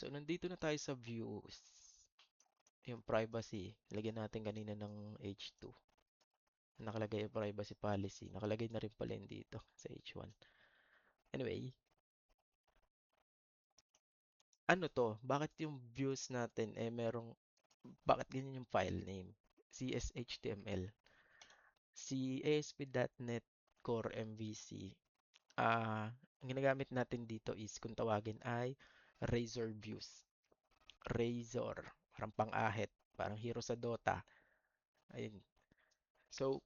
So, nandito na tayo sa views. Yung privacy, lagyan natin kanina ng H2. Nakalagay yung privacy policy. Nakalagay na rin pala yun dito sa H1. Anyway, ano to? Bakit yung views natin bakit ganyan yung file name? CSHTML. Si ASP.NET Core MVC, ang ginagamit natin dito is kung tawagin ay Razor views. Razor, parang pang-ahit, parang hero sa Dota. Ayun. So,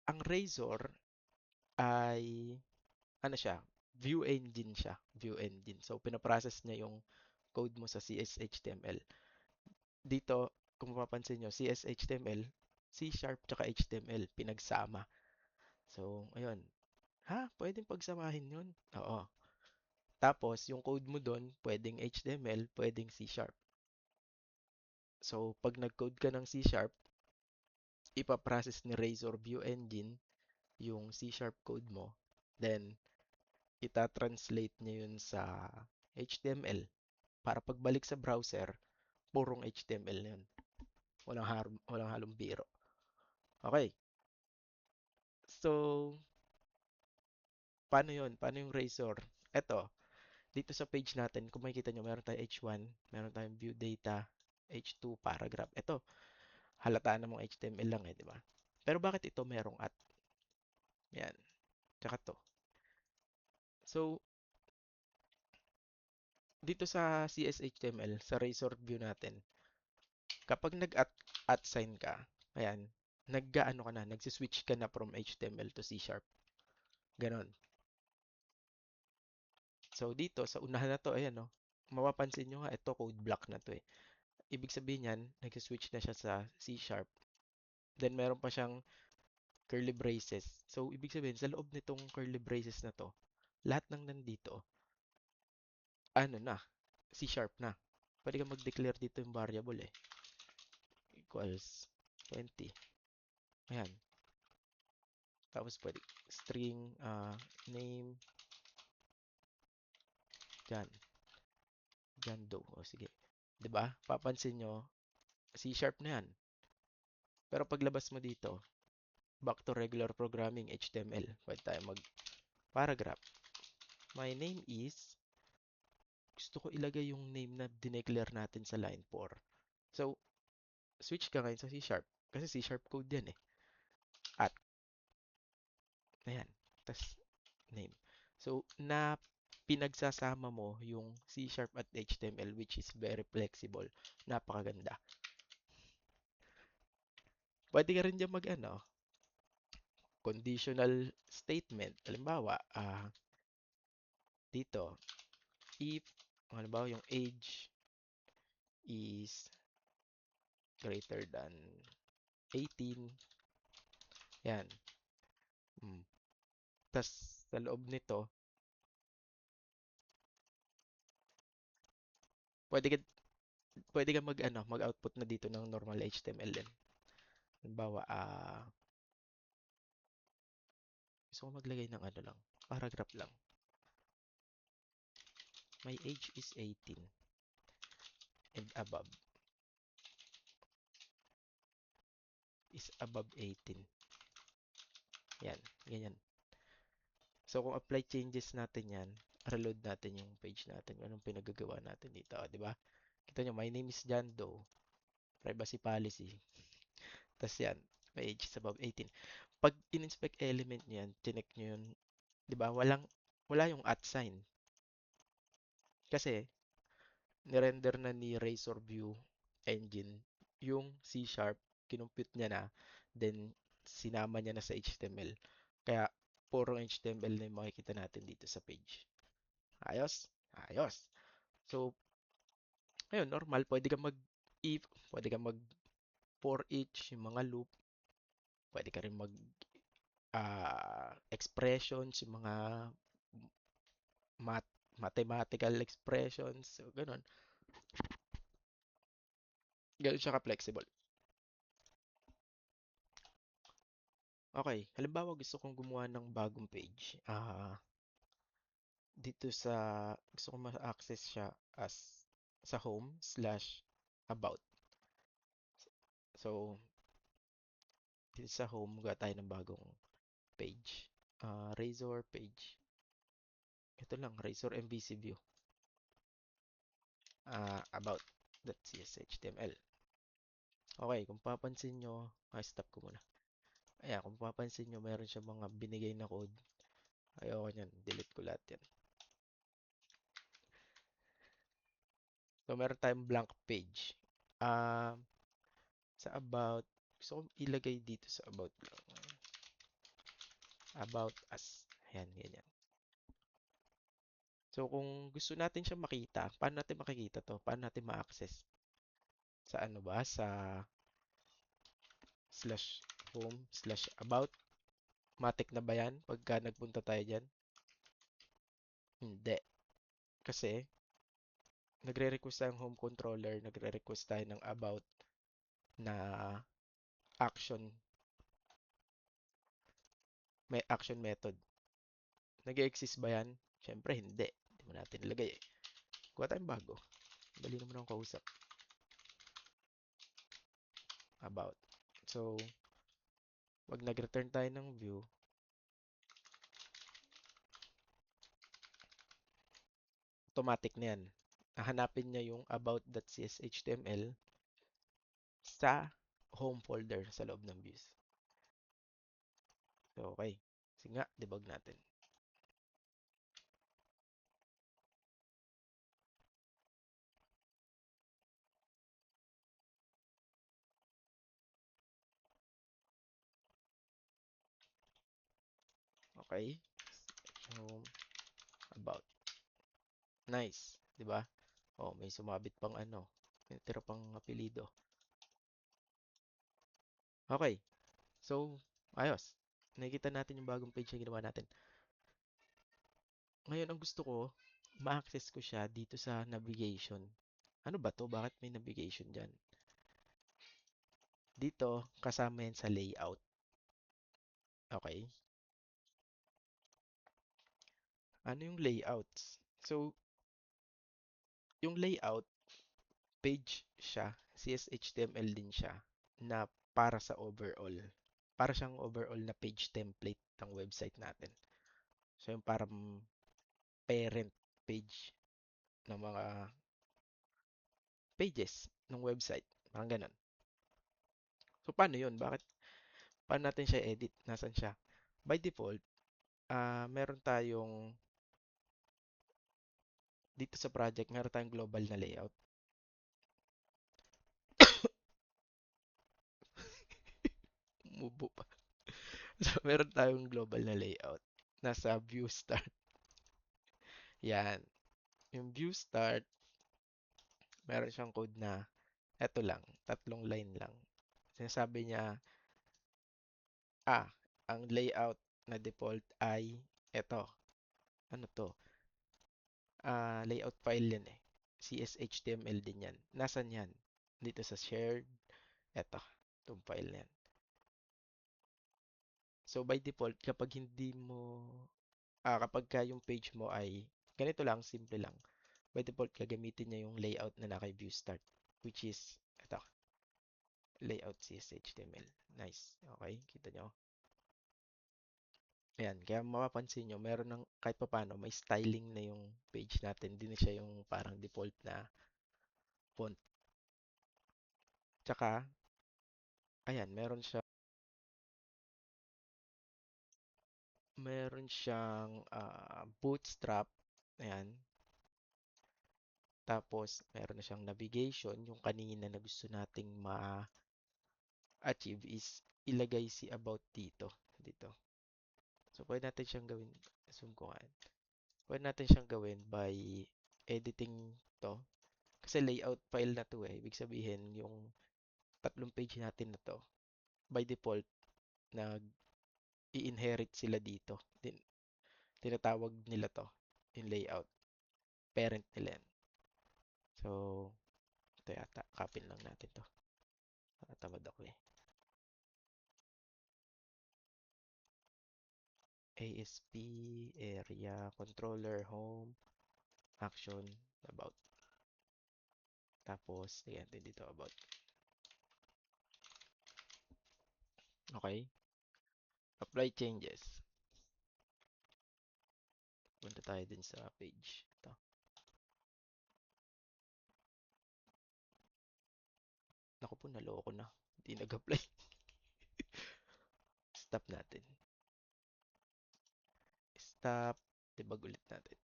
ang Razor ay ano siya, view engine siya, view engine. So, pinaprocess niya yung code mo sa CSHTML. Dito, kung mapapansin nyo, CSHTML, C Sharp tsaka HTML, pinagsama. So, ayun. Ha? Pwedeng pagsamahin yun? Oo. Tapos, yung code mo doon, pwedeng HTML, pwedeng C Sharp. So, pag nag-code ka ng C Sharp, ipaprocess ni Razor View Engine yung C Sharp code mo. Then, ita-translate niya yun sa HTML para pagbalik sa browser, purong HTML na yun. Walang halong biro. Okay. So, paano yun? Paano yung Razor? Eto, dito sa page natin, kung makikita nyo, meron tayong H1, meron tayong view data, H2, paragraph. Ito, halata namang HTML lang eh, di ba? Pero bakit ito merong at? Yan. Tsaka to. So, dito sa CSHTML, sa Razor view natin, kapag nag-at sign ka, ayan, nag-ano ka na, nagsiswitch ka na from HTML to C Sharp. Ganon. So, dito, sa unahan na to, ayan, no, mapapansin nyo nga, ito, code block na to eh. Ibig sabihin yan, nagsiswitch na siya sa C Sharp. Then, meron pa siyang curly braces. So, ibig sabihin, sa loob nitong curly braces na to, lahat ng nandito, ano na, C Sharp na. Pwede ka mag-declare dito yung variable eh. Equals 20. Ayan. Tapos pwede string name dyan. Dyan do. O sige. 'Di ba? Papansin nyo, C Sharp na yan. Pero paglabas mo dito, back to regular programming HTML. Pwede tayo mag-paragraph. My name is, gusto ko ilagay yung name na dineclare natin sa line 4. So, switch ka ngayon sa C Sharp. Kasi C Sharp code yan eh. At, ayan. Tas, name. So, pinagsasama mo yung C Sharp at HTML which is very flexible. Napakaganda. Pwede ka rin dyan conditional statement. Halimbawa, dito, if, halimbawa, yung age is greater than 18, yan. Mm. Tas, sa loob nito, pwede ka, pwede ka mag-output na dito ng normal HTML din. Halimbawa, gusto ko maglagay ng lang, paragraph lang. My age is 18 and above 18. Yan, ganyan. So, kung apply changes natin yan, reload natin yung page natin, anong pinagagawa natin dito, di ba? Kita nyo, my name is John Doe, privacy policy. Tapos yan, my age is above 18. Pag in-inspect element nyo yan, chinek nyo yun, di ba? Wala yung at sign. Kasi, nirender na ni Razor View Engine yung C Sharp, kinumpute niya na, then sinama niya na sa HTML. Kaya, purong HTML na yung makikita natin dito sa page. Ayos? Ayos. So, ayun, normal. Pwede ka mag-if, pwede ka mag-for each, yung mga loop. Pwede ka rin expressions, yung mga mathematical expressions. So, ganun. Ganun siya ka-flexible. Okay, halimbawa gusto kong gumawa ng bagong page. dito sa gusto ko ma-access siya as sa home slash about. So, dito sa home, gawa tayo ng bagong page. Razor page. Ito lang, Razor MVC view. About.cshtml. Okay, kung papansin nyo, stop ko muna. Ayan, kung papansin nyo, meron siya mga binigay na code. Ayoko nyan, delete ko lahat yan. So, meron tayong blank page. Um, sa about, gusto ko ilagay dito sa about lang. About us. Ayan, ganyan. So, kung gusto natin siya makita, paano natin makikita to? Paano natin ma-access? Sa ano ba? Sa slash home slash about. Matik na ba yan pagka nagpunta tayo dyan? Hindi. Kasi, nagre-request tayong home controller, nagre-request tayo ng about na action, may action method. Nag-exist ba yan? Siyempre, hindi. Hindi mo natin ilagay eh. Kuha tayong bago. Dali naman akong kausap. About. So, wag nag-return tayo ng view, automatic na yan. Hahanapin niya yung about.cshtml sa home folder sa loob ng views. So, okay. Sige nga, debug natin. Okay. So, about. Nice. Di ba? Oh, may sumabit pang ano. May tira pang apelido. Okay. So, ayos. Nakikita natin yung bagong page na ginawa natin. Ngayon, ang gusto ko, ma-access ko siya dito sa navigation. Ano ba to? Bakit may navigation dyan? Dito, kasama yan sa layout. Okay. Ano yung layouts? So, yung layout, page siya, CSHTML din siya, na para sa overall. Para siyang overall na page template ng website natin. So, yung parang parent page ng mga pages ng website. Parang ganun. So, paano yun? Paano natin siya edit? Nasaan siya? By default, meron tayong, dito sa project, meron tayong global na layout. Mubo pa. So, meron tayong global na layout. Nasa view start. Yan. Yung view start, meron siyang code na eto lang, tatlong line lang. Sinasabi niya, ang layout na default ay eto. Ano to? Layout file yan eh. CSHTML din yan. Nasaan yan? Dito sa shared. Eto. Itong file na yan. So by default, kapag ka yung page mo ay ganito lang, simple lang. By default, gagamitin niya yung layout na naka-view start, which is ito, layout CSHTML. Nice. Okay, kita nyo. Ayan, kaya mapapansin nyo, meron ng kahit pa paano, may styling na yung page natin. Hindi na siya yung parang default na font. Tsaka, ayan, meron siyang bootstrap. Ayan. Tapos, meron na siyang navigation. Yung kanina na gusto nating ma-achieve is ilagay si about dito. Dito. So, pwede natin siyang gawin. Zoom ko nga. Pwede natin siyang gawin by editing to. Kasi layout file na to eh. Ibig sabihin, yung tatlong page natin na to, by default, nag-i-inherit sila dito. Tinatawag nila to, yung layout. Parent nila yan. So, ito yata. Copy lang natin to. Nakatamad ako eh. ASP, area, controller, home, action, about. Tapos, ayan, dito about. Okay. Apply changes. Punta tayo din sa page. Ito. Naku po, naloko na. Hindi nag-apply. Stop natin. Stop. Debug ulit natin.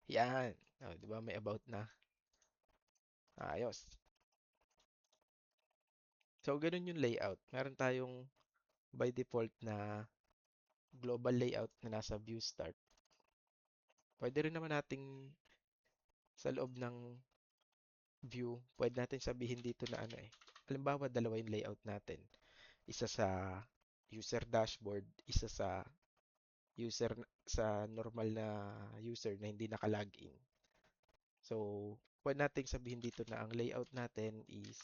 Yan. Oh, di ba may about na? Ayos. So, ganun yung layout. Meron tayong by default na global layout na nasa view start. Pwede rin naman nating sa loob ng view, pwede natin sabihin dito na ano eh. Halimbawa, dalawa yung layout natin. Isa sa user dashboard, isa sa user sa normal na user na hindi naka-login. So, pwede nating sabihin dito na ang layout natin is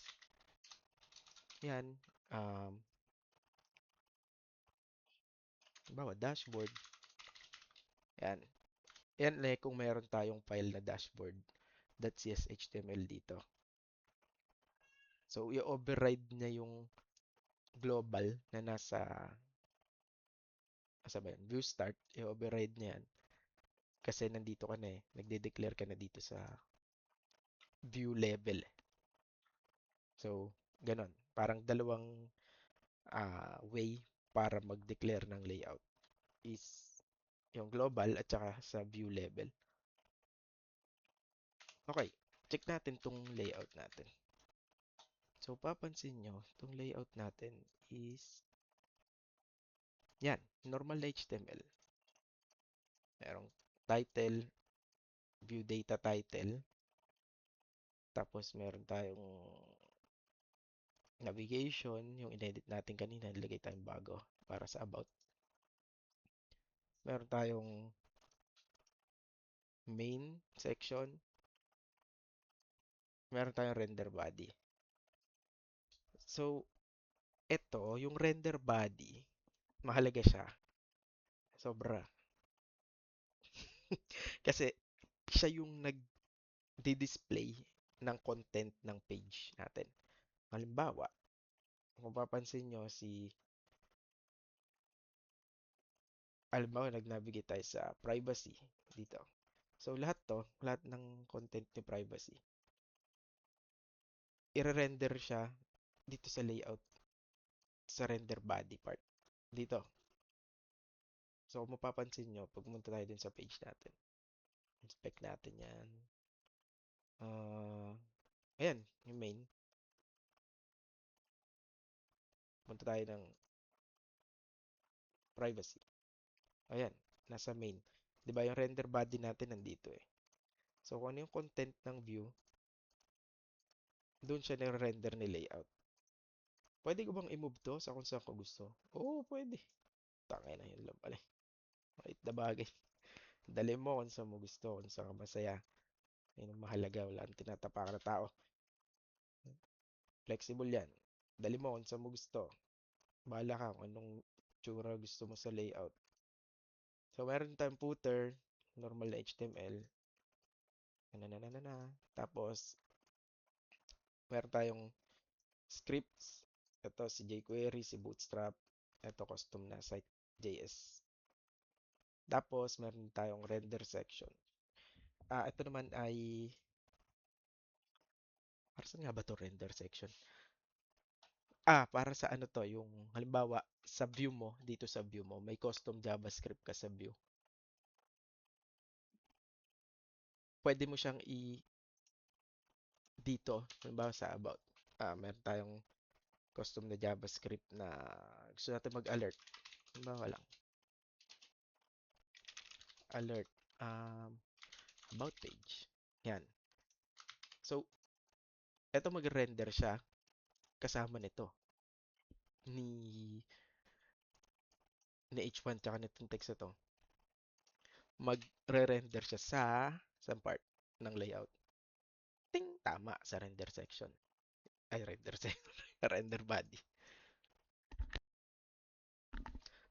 yan, halimbawa, dashboard. Yan. Yan eh kung meron tayong file na dashboard.cshtml dito. So, i-override niya yung global na nasa ba yan? View start, i-override niya yan. Kasi nandito ka na eh. Nagde-declare ka na dito sa view level. So, ganon. Parang dalawang way para mag-declare ng layout is yung global at saka sa view level. Okay, check natin tong layout natin. So, papansin nyo, tong layout natin is yan, normal na HTML. Merong title, view data title, tapos meron tayong navigation, yung inedit natin kanina, nilagay tayong bago para sa about. Meron tayong main section, meron tayong render body. So, ito, yung render body, mahalaga siya. Sobra. Kasi, siya yung nag-display ng content ng page natin. Halimbawa, kung papansin nyo, halimbawa, nag-navigate tayo sa privacy dito. So, lahat ng content ni privacy, i-render siya dito sa layout, sa render body part. Dito. So, kung mapapansin nyo, pag pumunta tayo dun sa page natin, inspect natin yan. Ayan, yung main. Punta tayo ng privacy. Ayan, nasa main. 'Di ba yung render body natin nandito eh. So, kung ano yung content ng view, doon siya nire-render ni layout. Pwede ko bang i-move to sa kung saan ko gusto? Oo, pwede. Tangay na yun lang pala. Maliit na bagay. Dali mo kung saan mo gusto, kung saan ka masaya. Yun ang mahalaga. Wala ang tinatapakan na tao. Flexible yan. Dali mo kung saan mo gusto. Bahala ka kung anong tsura gusto mo sa layout. So, meron tayong footer, normal na HTML. Na. Tapos, meron tayong scripts. Ito si jQuery, si Bootstrap. Ito custom na site.js. Tapos, meron tayong render section. Ito naman ay para saan nga ba to render section? Para sa ano to, yung halimbawa sa view mo, dito sa view mo, may custom JavaScript ka sa view. Pwede mo siyang dito, halimbawa sa about. Meron tayong custom na JavaScript na gusto natin mag-alert. Halimbawa lang, alert, about page. Yan. So, eto mag-render siya kasama nito ni H1 tsaka nitong text na to. Magre-render siya sa part ng layout. Ting! Tama sa render section. ay render section, render body.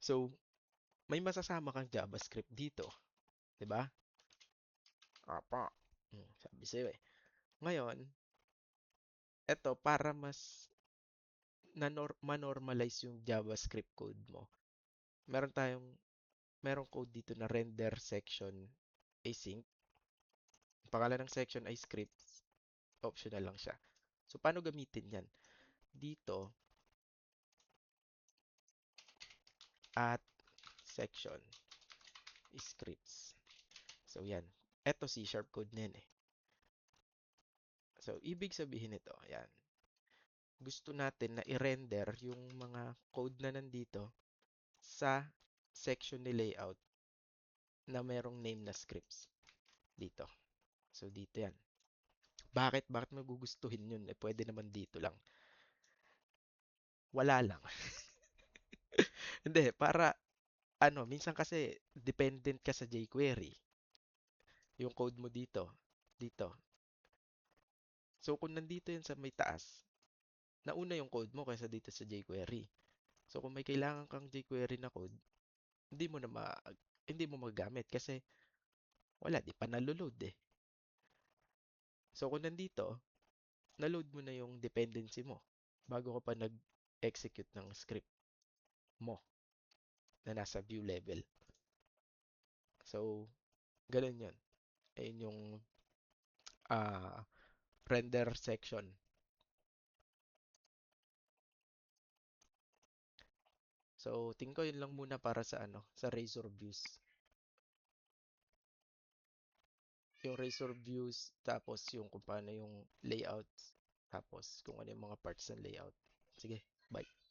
So, may masasama kang JavaScript dito, 'di ba? Apa. Sabi sa'yo eh. Ngayon, eto para mas ma-normalize yung JavaScript code mo. Meron tayong merong code dito na render section async. Ang pangalan ng section ay scripts. Optional lang siya. So, paano gamitin yan? Dito, at section scripts. So, yan. Eto C# code na yan eh. So, ibig sabihin nito, yan. Gusto natin na i-render yung mga code na nandito sa section ni layout na merong name na scripts dito. So, dito yan. Bakit? Bakit mo gugustuhin yun? Eh, pwede naman dito lang. Wala lang. Hindi, para minsan kasi dependent ka sa jQuery. Yung code mo dito, dito. So, kung nandito yun sa may taas, nauna yung code mo kaysa dito sa jQuery. So, kung may kailangan kang jQuery na code, hindi mo na ma hindi mo magamit kasi wala, di pa naloload eh. So, kung nandito, naload mo na yung dependency mo bago ka pa nag-execute ng script mo na nasa view level. So, ganun yun. Ayun yung ah, render section. So, tingin ko yun lang muna para sa sa Razor views. Yung Razor views, tapos yung kung paano yung layouts, tapos kung ano yung mga parts ng layout. Sige, bye.